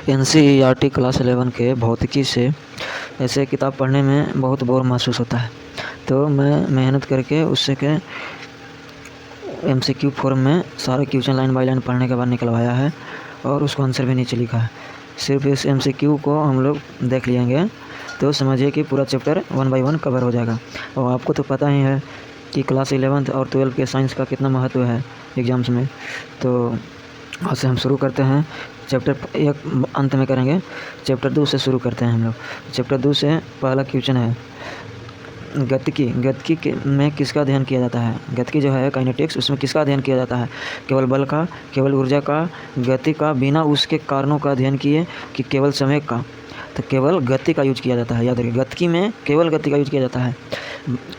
NCERT class 11 के भौतिकी से ऐसे किताब पढ़ने में बहुत बोर महसूस होता है, तो मैं मेहनत करके उससे के MCQ फॉर्म में सारे क्वेश्चन लाइन बाय लाइन पढ़ने के बाद निकलवाया है और उसको आंसर भी नीचे लिखा है। सिर्फ इस MCQ को हम लोग देख लेंगे तो समझिए कि पूरा चैप्टर 1 बाय 1 कवर हो जाएगा। और आपको तो पता ही है कि क्लास 11 और 12 के साइंस का कितना महत्व है एग्ज़ाम्स में। तो आज से हम शुरू करते हैं। चैप्टर 1 अंत में करेंगे, चैप्टर 2 से शुरू करते हैं हम लोग। चैप्टर 2 से पहला क्वेश्चन है गतिकी। गतिकी में किसका अध्ययन किया जाता है? गतिकी जो है काइनेटिक्स, उसमें किसका अध्ययन किया जाता है? केवल बल का, केवल ऊर्जा का, गति का, बिना उसके कारणों का अध्ययन किए कि केवल समय का? तो केवल गति का यूज किया जाता है। याद रखिए, गतिकी में केवल गति का यूज किया जाता है।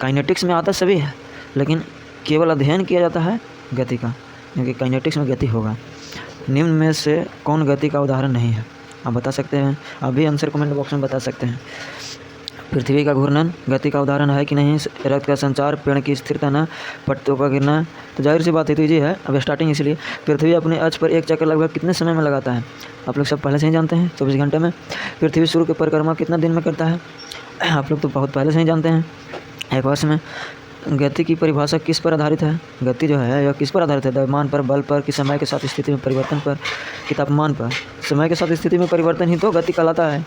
काइनेटिक्स में आता सभी है, लेकिन केवल अध्ययन किया जाता है गति का, क्योंकि काइनेटिक्स में गति होगा। निम्न में से कौन गति का उदाहरण नहीं है? आप बता सकते हैं, आप भी आंसर कमेंट बॉक्स में बता सकते हैं। पृथ्वी का घूर्णन गति का उदाहरण है कि नहीं? रक्त का संचार, पेड़ की स्थिरता न, पत्तों का गिरना। तो जाहिर सी बात है, तो ये है अब स्टार्टिंग। इसलिए पृथ्वी अपने अक्ष पर एक चक्कर लगभग कितने समय में लगाता है? आप लोग सब पहले से ही जानते हैं, 24 घंटे में। पृथ्वी सूर्य की परिक्रमा कितना दिन में करता है? आप लोग तो बहुत पहले से ही जानते हैं, 1 वर्ष में। गति की परिभाषा किस पर आधारित है? गति जो है यह किस पर आधारित है? द्रव्यमान पर, बल पर, कि समय के साथ स्थिति में परिवर्तन पर, कि तापमान पर? समय के साथ स्थिति में परिवर्तन ही तो गति कहलाता है।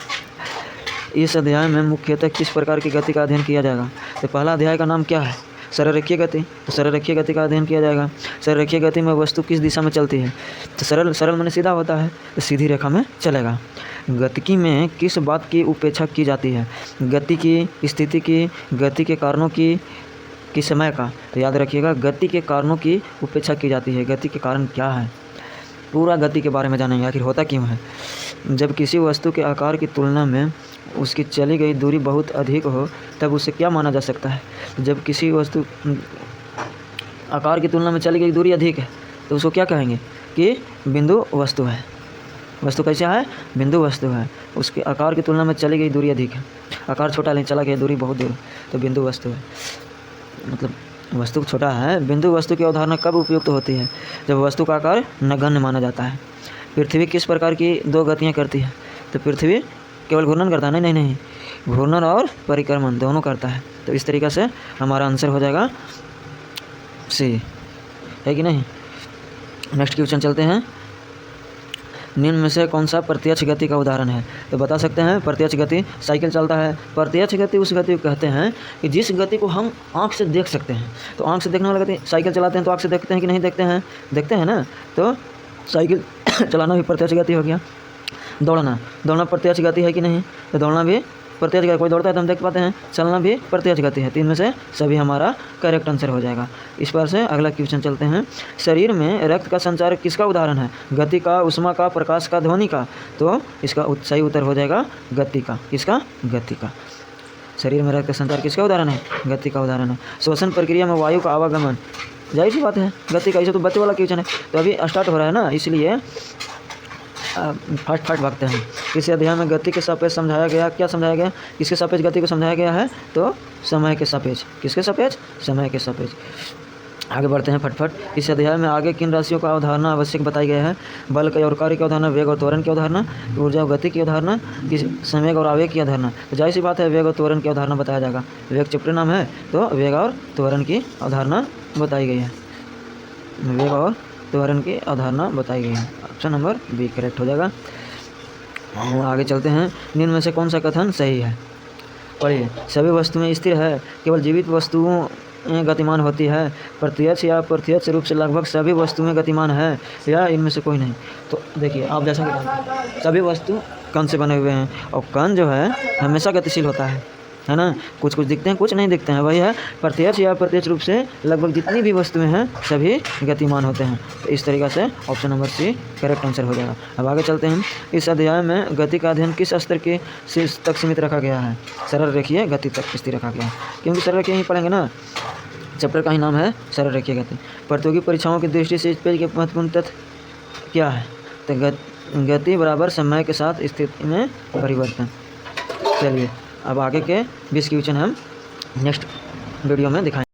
इस अध्याय में मुख्यतः किस प्रकार की गति का अध्ययन किया जाएगा? तो पहला अध्याय का नाम क्या है? सरलरेखीय गति। तो सरलरेखीय गति का अध्ययन किया जाएगा। सरलरेखीय गति में वस्तु किस दिशा में चलती है? तो सरल माने सीधा होता है, तो सीधी रेखा में चलेगा। गतिकी में किस बात की उपेक्षा की जाती है? गति की, स्थिति की, गति के कारणों की, कि समय का? तो याद रखिएगा, गति के कारणों की उपेक्षा की जाती है। गति के कारण क्या है? पूरा गति के बारे में जानेंगे, आखिर होता क्यों है। जब किसी वस्तु के आकार की तुलना में उसकी चली गई दूरी बहुत अधिक हो, तब उसे क्या माना जा सकता है? जब किसी वस्तु आकार की तुलना में चली गई दूरी अधिक है, तो उसको क्या कहेंगे? कि बिंदु वस्तु है। वस्तु कैसा है? बिंदु वस्तु है। उसके आकार की तुलना में चली गई दूरी अधिक है। आकार छोटा लेकिन चला गया दूरी बहुत दूर, तो बिंदु वस्तु है। मतलब वस्तु छोटा है। बिंदु वस्तु की अवधारणा कब उपयुक्त होती है? जब वस्तु का आकार नगण्य माना जाता है। पृथ्वी किस प्रकार की 2 गतियाँ करती है? तो पृथ्वी केवल घूर्णन करता है? नहीं, घूर्णन और परिक्रमण दोनों करता है। तो इस तरीक़े से हमारा आंसर हो जाएगा सी, है कि नहीं। नेक्स्ट क्वेश्चन चलते हैं। निम्न में से कौन सा प्रत्यक्ष गति का उदाहरण है? तो बता सकते हैं। प्रत्यक्ष गति, साइकिल चलता है। प्रत्यक्ष गति उस गति को कहते हैं कि जिस गति को हम आँख से देख सकते हैं। तो आँख से देखने वाला गति, साइकिल चलाते हैं तो आँख से देखते हैं कि नहीं देखते हैं? देखते हैं ना। तो साइकिल चलाना भी प्रत्यक्ष गति हो गया। दौड़ना प्रत्यक्ष गति है कि नहीं? तो दौड़ना भी प्रत्यक्ष गति, कोई दौड़ता है तो हम देख पाते हैं। चलना भी प्रत्यक्ष गति है। 3 में से सभी हमारा करेक्ट आंसर हो जाएगा। इस पर से अगला क्वेश्चन चलते हैं। शरीर में रक्त का संचार किसका उदाहरण है? गति का, उष्मा का, प्रकाश का, ध्वनि का? तो इसका सही उत्तर हो जाएगा गति का। किसका? गति का। शरीर में रक्त का संचार किसका उदाहरण है? गति का उदाहरण है। श्वसन प्रक्रिया में वायु का आवागमन, जाहिर सी बात है गति का। इसे तो बच्चे वाला क्वेश्चन है, तो अभी स्टार्ट हो रहा है ना, इसलिए फट भागते हैं। इस अध्याय में गति के सापेक्ष समझाया गया। क्या समझाया गया? किसके सापेक्ष गति को समझाया गया है? तो समय के सापेक्ष। किसके सापेक्ष? समय के सापेक्ष। आगे बढ़ते हैं फटफट। इस अध्याय में आगे किन राशियों का अवधारणा आवश्यक बताई गया है? बल का और कार्य की अवधारणा, वेग और त्वरण की अवधारणा, ऊर्जा और गति की अवधारणा, समय और आवेग की अवधारणा? तो जाहिर सी बात है वेग और त्वरण की अवधारणा बताया जाएगा। वेग चैप्टर नाम है, तो वेग और त्वरण की अवधारणा बताई गई है। वेग और त्वरण की अवधारणा बताई गई है। ऑप्शन नंबर बी करेक्ट हो जाएगा। आगे चलते हैं। निम्न में से कौन सा कथन सही है? पढ़िए। सभी वस्तुएं स्थिर है, केवल जीवित वस्तुओं गतिमान होती है। प्रत्यक्ष या अप्रत्यक्ष रूप से लगभग सभी वस्तुएं गतिमान है, या इनमें से कोई नहीं? तो देखिए, आप जैसा कि सभी वस्तु कण से बने हुए हैं, और कण जो है हमेशा गतिशील होता है ना। कुछ दिखते हैं, कुछ नहीं दिखते हैं। वही है, प्रत्यक्ष या अप्रत्यक्ष रूप से लगभग जितनी भी वस्तुएं हैं सभी गतिमान होते हैं। तो इस तरीक़े से option number C correct answer हो जाएगा। अब आगे चलते हैं। इस अध्याय में गति का अध्ययन किस स्तर के शीर्ष तक सीमित रखा गया है? सरल रेखीय गति तक स्थिर रखा गया है, क्योंकि सरल रेखीय ही पढ़ेंगे ना। चैप्टर का ही नाम है सरल रेखीय गति। प्रतियोगी परीक्षाओं की दृष्टि से इस पेज के महत्वपूर्ण तथ्य क्या है? तो गति बराबर समय के साथ स्थिति में परिवर्तन। चलिए, अब आगे के 20 क्वेश्चन हम नेक्स्ट वीडियो में दिखाएंगे।